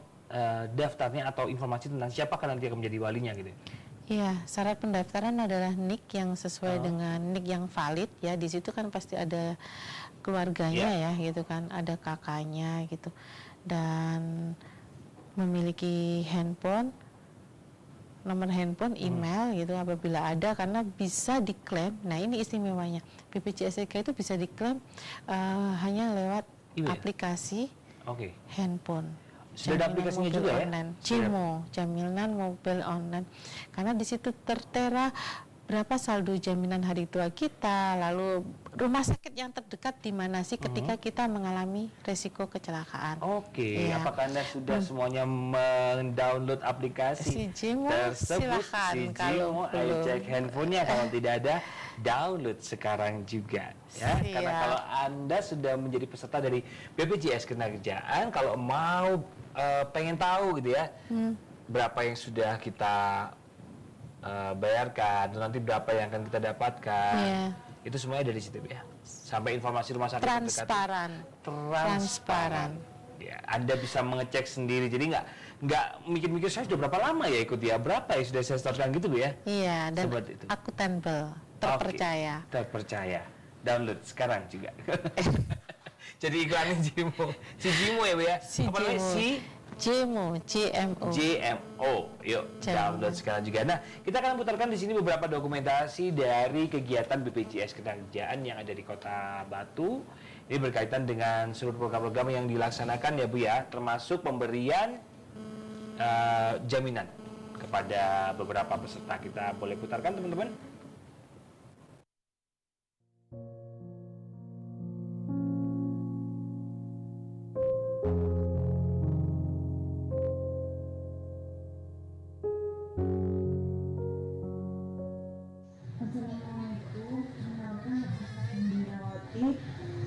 daftarnya atau informasi tentang siapa kan nanti akan menjadi walinya gitu. Iya, syarat pendaftaran adalah NIK yang sesuai dengan NIK yang valid ya. Di situ kan pasti ada keluarganya ya, gitu kan, ada kakaknya gitu, dan memiliki handphone, nomor handphone, email gitu apabila ada, karena bisa diklaim. Nah, ini istimewanya BPJS itu bisa diklaim hanya lewat aplikasi handphone. Sudah ada aplikasinya juga online. JMO, jaminan mobil online. Karena di situ tertera berapa saldo jaminan hari tua kita, lalu rumah sakit yang terdekat di mana sih ketika kita mengalami resiko kecelakaan. Oke, apakah Anda sudah semuanya mendownload aplikasi tersebut? Silakan, si JMO, ayo cek handphonenya, kalau tidak ada, download sekarang juga ya. Karena kalau Anda sudah menjadi peserta dari BPJS Ketenagakerjaan, kalau mau pengen tahu gitu ya, berapa yang sudah kita bayarkan, dan nanti berapa yang akan kita dapatkan, itu semuanya dari situ ya. Sampai informasi rumah sakit transparan. Ya, Anda bisa mengecek sendiri, jadi nggak mikir-mikir saya sudah berapa lama ya ikut ya, berapa ya sudah saya startkan gitu Bu ya. Iya, dan akuntabel, terpercaya. Terpercaya. Download sekarang juga. Jadi iklannya JMO. Si JMO ya Bu ya. Apa namanya? JMO, JMO. Yuk, download sekarang juga. Nah, kita akan putarkan di sini beberapa dokumentasi dari kegiatan BPJS Ketenagakerjaan yang ada di Kota Batu. Ini berkaitan dengan seluruh program-program yang dilaksanakan ya Bu ya, termasuk pemberian jaminan kepada beberapa peserta. Kita boleh putarkan teman-teman?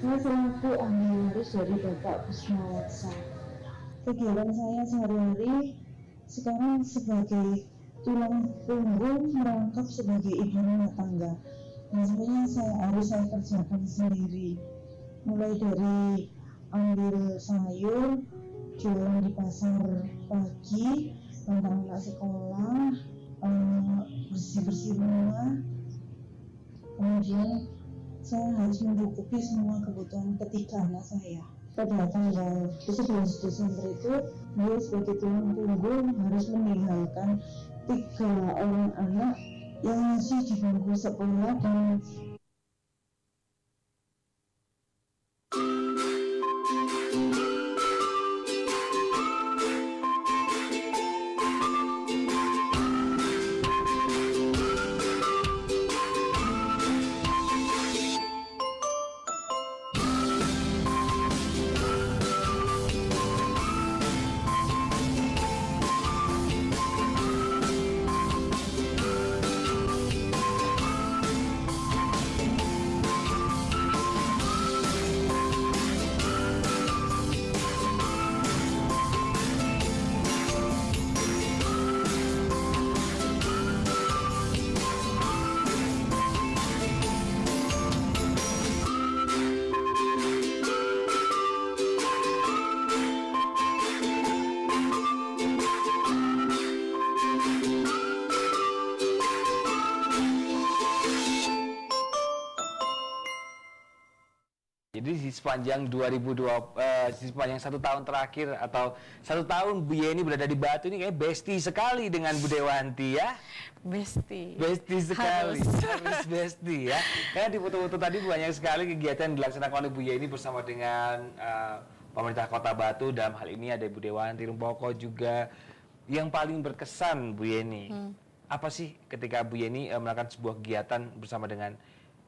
Saya selaku ahli harus dari Bapak Kusmawatsa. Kegiatan saya sehari-hari sekarang sebagai tulang punggung merangkap sebagai ibu rumah tangga. Nah, sebenarnya saya kerjakan sendiri. Mulai dari ambil sayur, jualan di pasar pagi, antar anak sekolah, bersih-bersih rumah. Kemudian saya harus mencukupi semua kebutuhan ketiga anak saya. Pada tanggal 11 Desember itu, dia sebagai tulang punggung harus meninggalkan 3 orang anak yang masih di bangku sekolah dan Jadi di sepanjang sepanjang 1 tahun terakhir atau 1 tahun Bu Yeni berada di Batu ini kayak bestie sekali dengan Bu Dewanti ya. Bestie Sekali. Harus bestie ya. Karena di foto-foto tadi banyak sekali kegiatan yang dilaksanakan oleh Bu Yeni bersama dengan pemerintah Kota Batu. Dalam hal ini ada Bu Dewanti Rumpoko juga. Yang paling berkesan Bu Yeni, apa sih ketika Bu Yeni melakukan sebuah kegiatan bersama dengan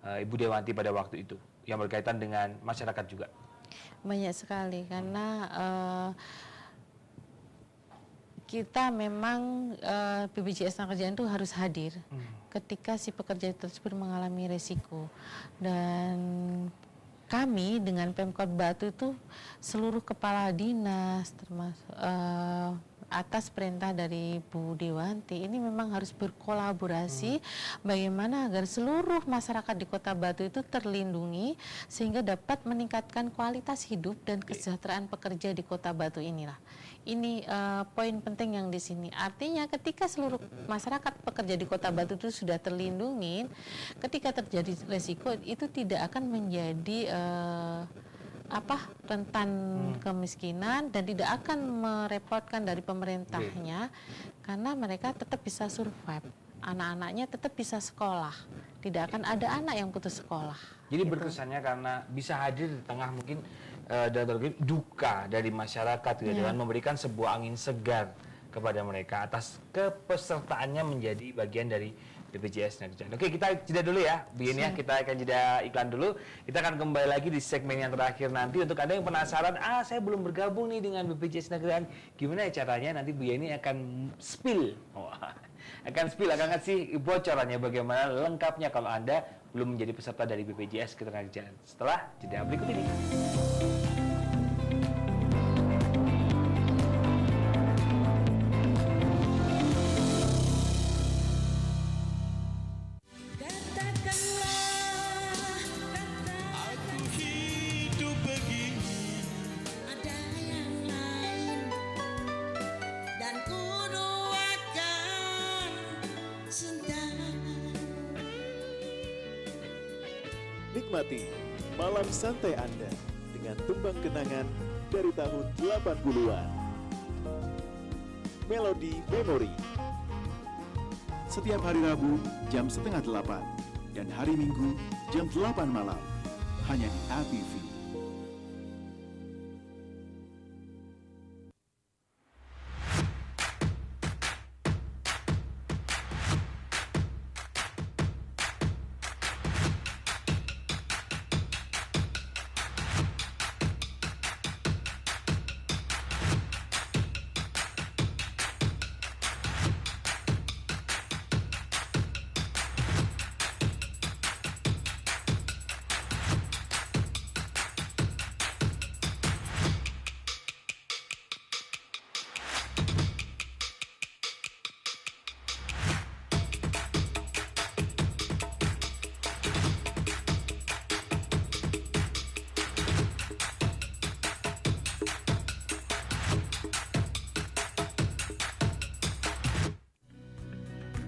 Ibu Dewanti pada waktu itu yang berkaitan dengan masyarakat juga? Banyak sekali karena kita memang BPJS Tenagakerjaan itu harus hadir ketika si pekerja tersebut mengalami resiko. Dan kami dengan Pemkot Batu itu seluruh kepala dinas termasuk atas perintah dari Bu Dewanti ini memang harus berkolaborasi bagaimana agar seluruh masyarakat di Kota Batu itu terlindungi sehingga dapat meningkatkan kualitas hidup dan kesejahteraan pekerja di Kota Batu inilah. Ini poin penting yang di sini. Artinya ketika seluruh masyarakat pekerja di Kota Batu itu sudah terlindungi, ketika terjadi resiko itu tidak akan menjadi rentan kemiskinan dan tidak akan merepotkan dari pemerintahnya karena mereka tetap bisa survive, anak-anaknya tetap bisa sekolah, tidak akan ada anak yang putus sekolah. Jadi berkesannya karena bisa hadir di tengah mungkin duka dari masyarakat dengan memberikan sebuah angin segar kepada mereka atas kepesertaannya menjadi bagian dari BPJS Tenagakerjaan. Oke, kita jeda dulu ya, Bu Yeni ya. Kita akan jeda iklan dulu. Kita akan kembali lagi di segmen yang terakhir nanti. Untuk Anda yang penasaran, saya belum bergabung nih dengan BPJS Tenagakerjaan. Gimana ya caranya? Nanti Bu Yeni akan spill. Akan ngasih bocorannya bagaimana lengkapnya kalau Anda belum menjadi peserta dari BPJS Ketenagakerjaan. Setelah jeda berikut ini. Nikmati malam santai Anda dengan tembang kenangan dari tahun 80-an. Melodi Memori. Setiap hari Rabu jam 7:30 dan hari Minggu jam 8 malam. Hanya di ATV.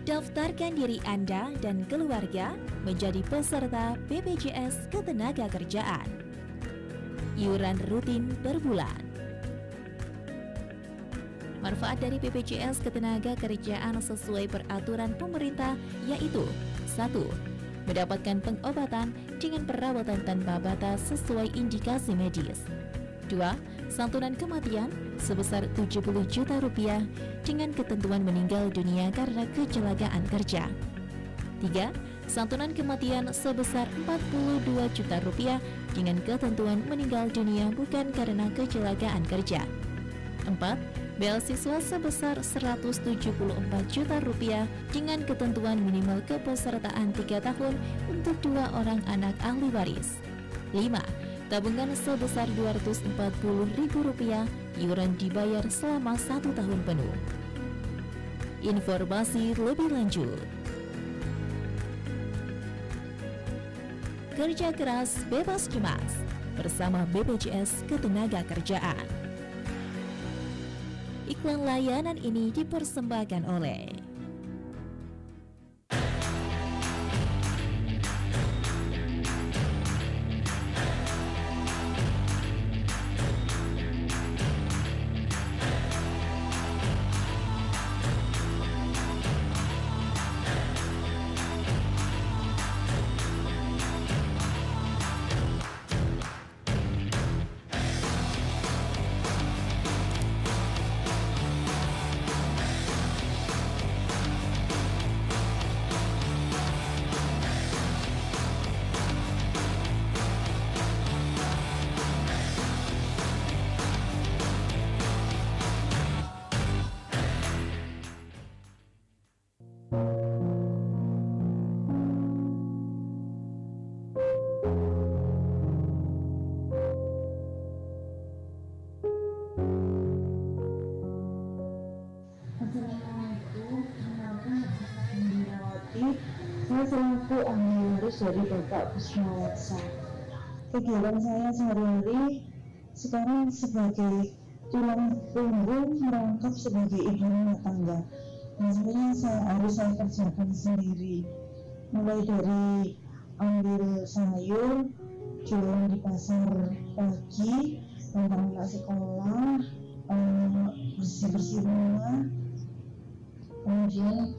Daftarkan diri Anda dan keluarga menjadi peserta BPJS Ketenagakerjaan. Iuran rutin per bulan. Manfaat dari BPJS Ketenagakerjaan sesuai peraturan pemerintah yaitu 1. Mendapatkan pengobatan dengan perawatan tanpa batas sesuai indikasi medis. 2. Santunan kematian sebesar 70 juta rupiah dengan ketentuan meninggal dunia karena kecelakaan kerja. 3. Santunan kematian sebesar 42 juta rupiah dengan ketentuan meninggal dunia bukan karena kecelakaan kerja. 4. Beasiswa sebesar 174 juta rupiah dengan ketentuan minimal kepesertaan 3 tahun untuk 2 orang anak ahli waris. 5. Tabungan sebesar Rp240.000, iuran dibayar selama 1 tahun penuh. Informasi lebih lanjut. Kerja keras bebas cemas bersama BPJS Ketenagakerjaan. Iklan layanan ini dipersembahkan oleh Saya selaku ahli waris dari Bapak Kusmawaksa. Kegiatan saya sehari-hari sekarang sebagai tulang punggung merangkap sebagai ibu rumah tangga. Sebenarnya saya kerjakan sendiri, mulai dari ambil sayur, jualan di pasar pagi, tentang anak sekolah, bersih-bersih rumah, kemudian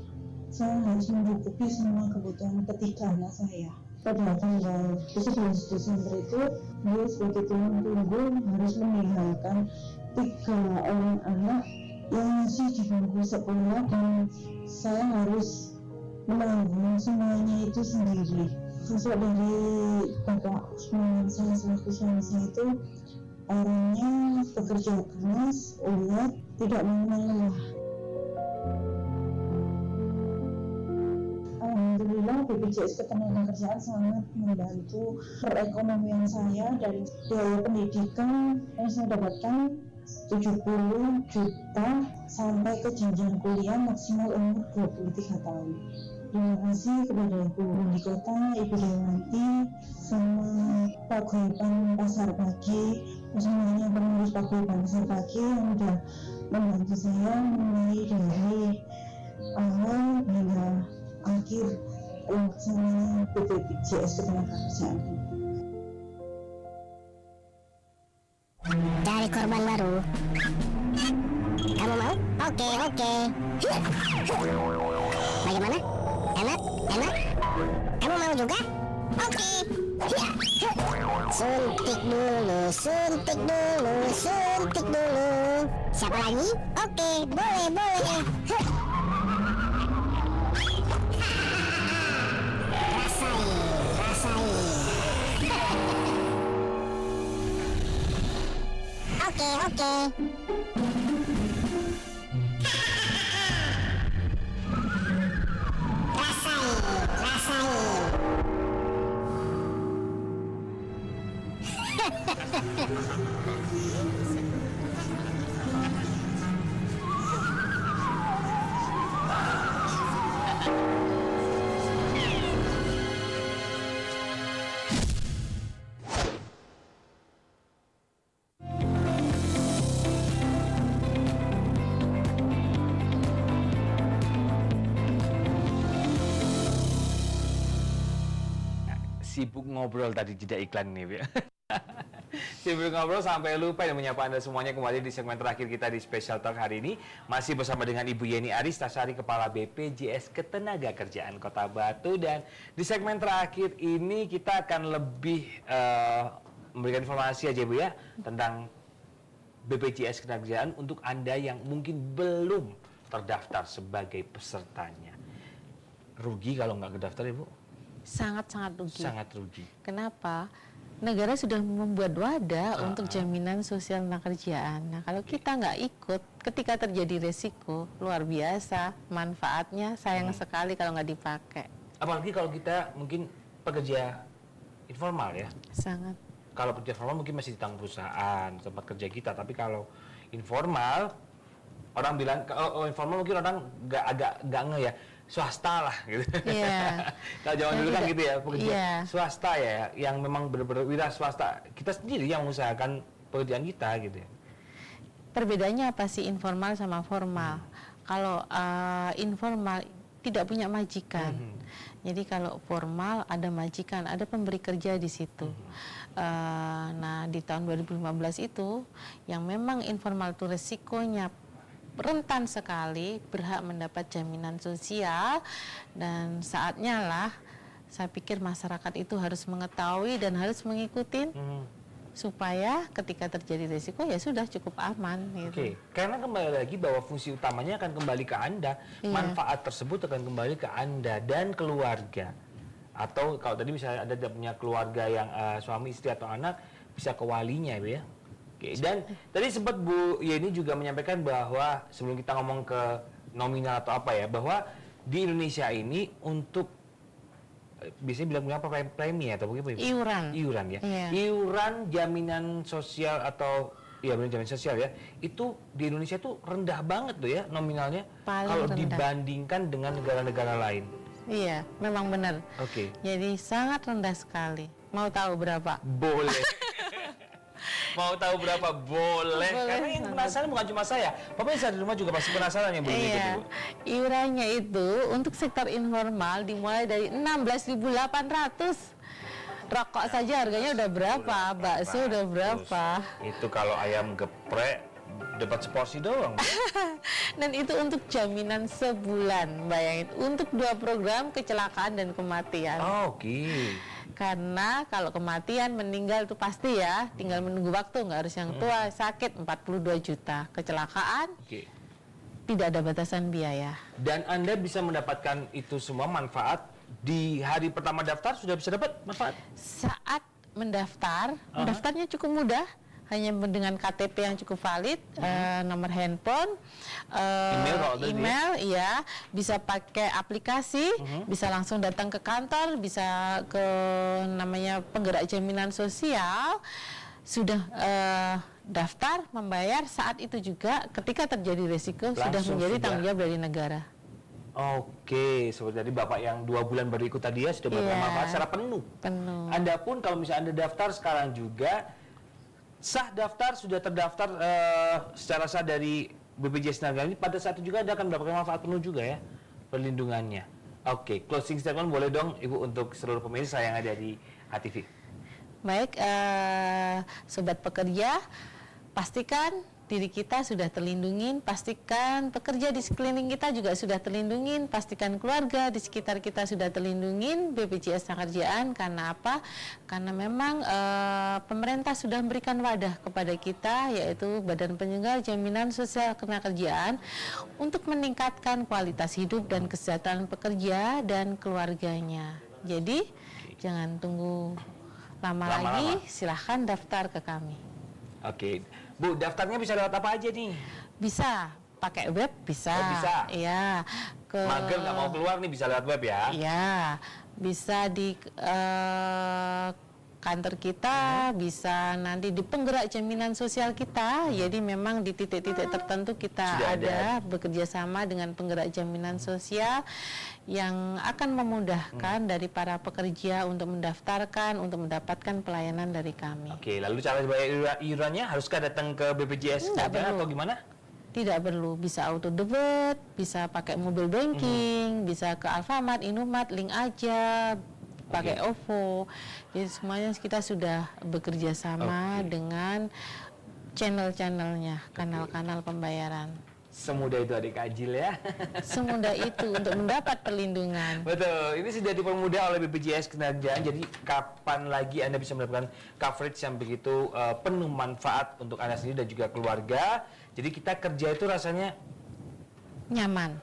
saya harus mencukupi semua kebutuhan ketiga anak saya. Pada tanggal 11 Desember itu, dia sebagai tulang punggung harus meninggalkan 3 orang anak yang masih di bangku sekolah, dan saya harus menanggung semuanya itu sendiri. Sosok dari Bapak Usman, saya selaku suami saya itu orangnya bekerja keras, ulet, tidak mengenal lelah. Alhamdulillah BPJS Ketenagakerjaan sangat membantu perekonomian saya, dari biaya pendidikan yang saya dapatkan 70 juta sampai ke jenjang kuliah maksimal umur 23 tahun. Terima kasih kepada Ibu Wali Kota, Ibu Dewanti, sama paguyuban pasar pagi, semuanya pengurus paguyuban pasar pagi yang sudah membantu saya mulai dari awal hingga akhir pelaksanaan BPJS Ketenagakerjaan. Cari korban baru. Kamu mau? Oke. Bagaimana? Enak? Kamu mau juga? Oke. Suntik dulu. Siapa lagi? Oke, boleh. Rasain. Oke. Rasain. sibuk ngobrol tadi jeda iklan nih, Bu. Sibuk ngobrol sampai lupa dan menyapa Anda semuanya kembali di segmen terakhir kita di Special Talk hari ini. Masih bersama dengan Ibu Yeni Aristasari, Kepala BPJS Ketenagakerjaan Kota Batu. Dan di segmen terakhir ini kita akan lebih memberikan informasi aja, Bu, ya, tentang BPJS Ketenagakerjaan untuk Anda yang mungkin belum terdaftar sebagai pesertanya. Rugi kalau nggak terdaftar, Ibu? Sangat-sangat rugi. Sangat rugi. Kenapa? Negara sudah membuat wadah untuk jaminan sosial ketenagakerjaan. Nah, kalau kita nggak ikut, ketika terjadi resiko, luar biasa manfaatnya, sayang sekali kalau nggak dipakai. Apalagi kalau kita mungkin pekerja informal, ya. Sangat. Kalau pekerja formal mungkin masih ditanggung perusahaan, tempat kerja kita. Tapi kalau informal, orang bilang, kalau informal mungkin orang agak nge ya, swasta lah gitu. Iya. Kalau zaman dulu kan gitu ya, pekerja swasta ya, yang memang benar-benar wira swasta. Kita sendiri yang mengusahakan pekerjaan kita gitu ya. Perbedaannya apa sih informal sama formal? Kalau informal tidak punya majikan. Jadi kalau formal ada majikan, ada pemberi kerja di situ. Nah, di tahun 2015 itu yang memang informal itu resikonya rentan sekali, berhak mendapat jaminan sosial, dan saatnya lah saya pikir masyarakat itu harus mengetahui dan harus mengikuti supaya ketika terjadi risiko ya sudah cukup aman gitu. Oke, karena kembali lagi bahwa fungsi utamanya akan kembali ke Anda, manfaat tersebut akan kembali ke Anda dan keluarga. Atau kalau tadi misalnya Anda tidak punya keluarga yang suami, istri atau anak, bisa ke walinya, ya. Oke, dan tadi sempat Bu Yeni juga menyampaikan bahwa sebelum kita ngomong ke nominal atau apa ya, bahwa di Indonesia ini untuk biasanya bilang apa, premi atau bagaimana? Iuran ya. Iuran jaminan sosial atau jaminan sosial ya, itu di Indonesia tuh rendah banget tuh ya nominalnya kalau dibandingkan dengan negara-negara lain. Iya, memang benar. Oke. Jadi sangat rendah sekali. Mau tahu berapa? Boleh. Mau tahu berapa? Boleh. Karena yang penasaran bukan cuma saya. Pemirsa di rumah juga pasti penasaran yang belum ikut, Ibu. Iurannya itu untuk sektor informal dimulai dari 16.800. Rokok saja harganya udah berapa? Bakso udah berapa? Itu kalau ayam geprek dapat seporsi doang. Dan itu untuk jaminan sebulan, bayangin. Untuk 2 program kecelakaan dan kematian. Oke. Karena kalau kematian, meninggal itu pasti ya, tinggal menunggu waktu, nggak harus yang tua, sakit 42 juta, kecelakaan, tidak ada batasan biaya. Dan Anda bisa mendapatkan itu semua manfaat di hari pertama daftar, sudah bisa dapat manfaat? Saat mendaftar, mendaftarnya cukup mudah, hanya dengan KTP yang cukup valid, nomor handphone, email, ya, bisa pakai aplikasi, bisa langsung datang ke kantor, bisa ke namanya penggerak jaminan sosial, sudah daftar, membayar, saat itu juga ketika terjadi risiko sudah menjadi tanggung jawab dari negara. Oke, seperti tadi Bapak yang 2 bulan baru ikut tadi ya, sudah bermanfaat secara penuh. Anda pun kalau misalnya Anda daftar sekarang juga, sah daftar, sudah terdaftar secara sah dari BPJS Ketenagakerjaan ini, pada saat itu juga Anda akan mendapatkan manfaat penuh juga ya, perlindungannya. Oke, closing statement boleh dong Ibu untuk seluruh pemirsa yang ada di HTV. Baik, sobat pekerja, pastikan diri kita sudah terlindungi, pastikan pekerja di sekeliling kita juga sudah terlindungi, pastikan keluarga di sekitar kita sudah terlindungi BPJS Ketenagakerjaan. Karena apa? Karena memang pemerintah sudah memberikan wadah kepada kita, yaitu Badan Penyelenggara Jaminan Sosial Ketenagakerjaan, untuk meningkatkan kualitas hidup dan kesejahteraan pekerja dan keluarganya. Jadi jangan tunggu lama lagi, silahkan daftar ke kami. Oke. Bu, daftarnya bisa lewat apa aja nih? Bisa pakai web, bisa. Bisa. Iya. Mager nggak mau keluar nih, bisa lewat web ya? Iya. Bisa di kantor kita, bisa nanti di penggerak jaminan sosial kita. Jadi memang di titik-titik tertentu kita ada bekerja sama dengan penggerak jaminan sosial yang akan memudahkan dari para pekerja untuk mendaftarkan, untuk mendapatkan pelayanan dari kami. Oke, lalu cara bayar iurannya haruskah datang ke BPJS atau gimana? Tidak perlu, bisa auto debit, bisa pakai mobile banking, bisa ke Alfamart, Indomaret, link aja, pakai OVO. Jadi semuanya kita sudah bekerja sama dengan channel-channelnya, kanal-kanal pembayaran. Semudah itu adik Ajil ya. Semudah itu untuk mendapat perlindungan. Betul, ini sudah dipermudah oleh BPJS Ketenagakerjaan. Jadi kapan lagi Anda bisa mendapatkan coverage yang begitu penuh manfaat untuk Anda sendiri dan juga keluarga. Jadi kita kerja itu rasanya nyaman.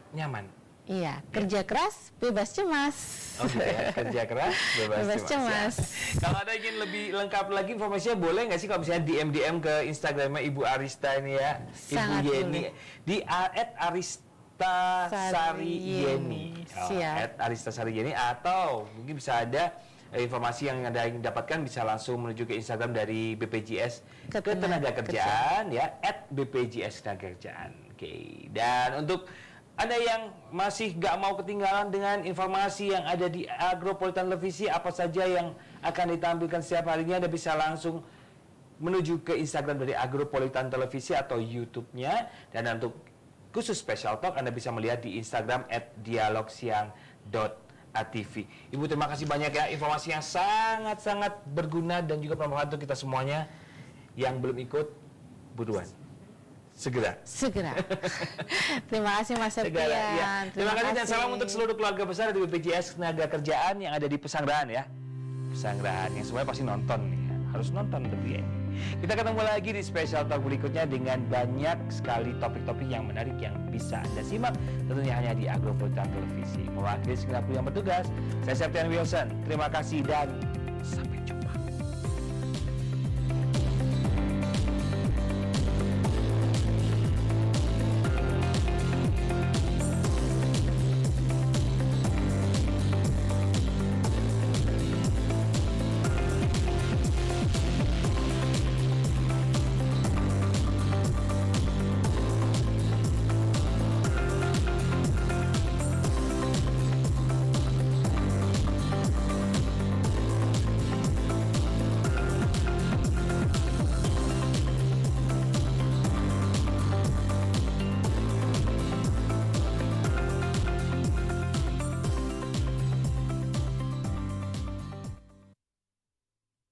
Iya, kerja keras, bebas cemas. Oh gitu ya, kerja keras, bebas cemas. Ya. Kalau ada ingin lebih lengkap lagi informasinya, boleh nggak sih kalau misalnya DM ke Instagramnya Ibu Arista ini ya, Sangat Ibu Yeni, boleh. di @aristasariyeni, @aristasariyeni, atau mungkin bisa ada informasi yang Anda ingin dapatkan bisa langsung menuju ke Instagram dari BPJS Ketenagakerjaan ya, @BPJS Ketenagakerjaan. Oke, dan untuk Anda yang masih nggak mau ketinggalan dengan informasi yang ada di Agropolitan Televisi, apa saja yang akan ditampilkan setiap harinya, Anda bisa langsung menuju ke Instagram dari Agropolitan Televisi atau YouTube-nya. Dan untuk khusus Special Talk, Anda bisa melihat di Instagram @dialogsiang.atv. Ibu, terima kasih banyak ya, informasi yang sangat-sangat berguna dan juga bermanfaat untuk kita semuanya. Yang belum ikut, buruan. Segera. Terima kasih Mas Septian. Ya. Terima kasih dan salam untuk seluruh keluarga besar dari BPJS Ketenagakerjaan yang ada di Pesanggerahan ya. Pesanggerahan yang semuanya pasti nonton nih ya. Harus nonton tapi ya. Kita ketemu lagi di Special Talk berikutnya dengan banyak sekali topik-topik yang menarik yang bisa Anda simak tentunya hanya di Agropolitan Televisi. Mewakili segenap yang bertugas, saya Septian Wilson. Terima kasih dan sampai jumpa.